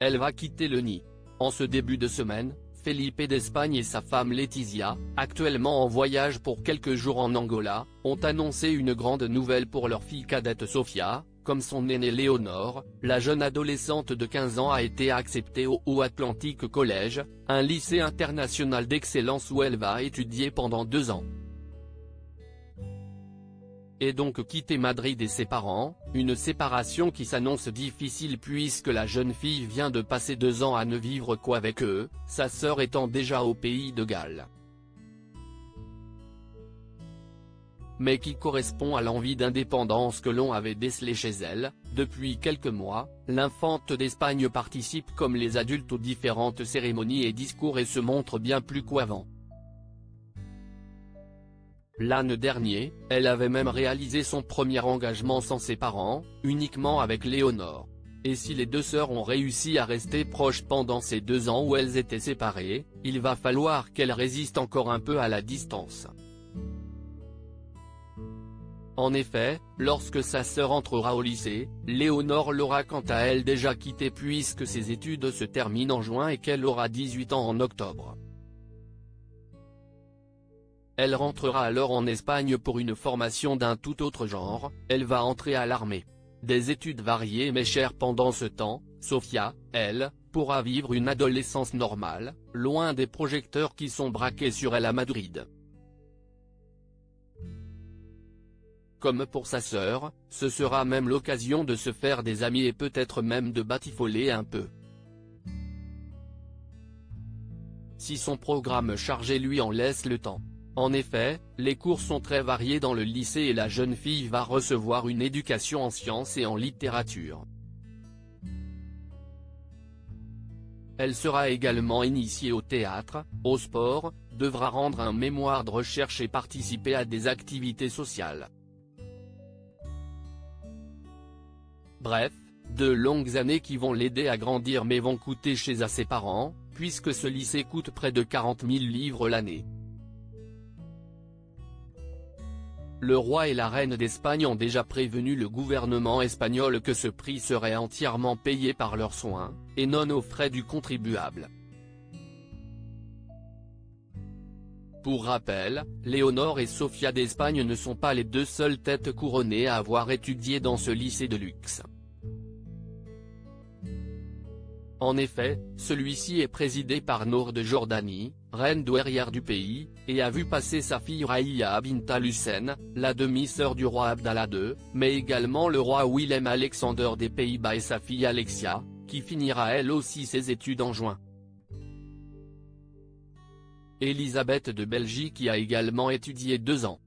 elle va quitter le nid. En ce début de semaine, Felipe d'Espagne et sa femme Letizia, actuellement en voyage pour quelques jours en Angola, ont annoncé une grande nouvelle pour leur fille cadette Sofia. Comme son aînée Léonore, la jeune adolescente de 15 ans a été acceptée au Atlantic College, un lycée international d'excellence où elle va étudier pendant 2 ans. Et donc quitter Madrid et ses parents, une séparation qui s'annonce difficile puisque la jeune fille vient de passer 2 ans à ne vivre qu'avec eux, sa sœur étant déjà au pays de Galles. Mais qui correspond à l'envie d'indépendance que l'on avait décelée chez elle. Depuis quelques mois, l'infante d'Espagne participe comme les adultes aux différentes cérémonies et discours et se montre bien plus qu'avant. L'année dernière, elle avait même réalisé son premier engagement sans ses parents, uniquement avec Léonore. Et si les deux sœurs ont réussi à rester proches pendant ces 2 ans où elles étaient séparées, il va falloir qu'elles résistent encore un peu à la distance. En effet, lorsque sa sœur entrera au lycée, Léonore l'aura quant à elle déjà quitté puisque ses études se terminent en juin et qu'elle aura 18 ans en octobre. Elle rentrera alors en Espagne pour une formation d'un tout autre genre, elle va entrer à l'armée. Des études variées mais chères pendant ce temps, Sofia, elle, pourra vivre une adolescence normale, loin des projecteurs qui sont braqués sur elle à Madrid. Comme pour sa sœur, ce sera même l'occasion de se faire des amis et peut-être même de batifoler un peu. Si son programme chargé lui en laisse le temps. En effet, les cours sont très variés dans le lycée et la jeune fille va recevoir une éducation en sciences et en littérature. Elle sera également initiée au théâtre, au sport, devra rendre un mémoire de recherche et participer à des activités sociales. Bref, de longues années qui vont l'aider à grandir mais vont coûter cher à ses parents, puisque ce lycée coûte près de 40 000 livres l'année. Le roi et la reine d'Espagne ont déjà prévenu le gouvernement espagnol que ce prix serait entièrement payé par leurs soins, et non aux frais du contribuable. Pour rappel, Léonore et Sofia d'Espagne ne sont pas les deux seules têtes couronnées à avoir étudié dans ce lycée de luxe. En effet, celui-ci est présidé par Noor de Jordanie, reine douairière du pays, et a vu passer sa fille Raïa bint al-Hussein, la demi-sœur du roi Abdallah II, mais également le roi Willem-Alexander des Pays-Bas et sa fille Alexia, qui finira elle aussi ses études en juin. Élisabeth de Belgique y a également étudié 2 ans.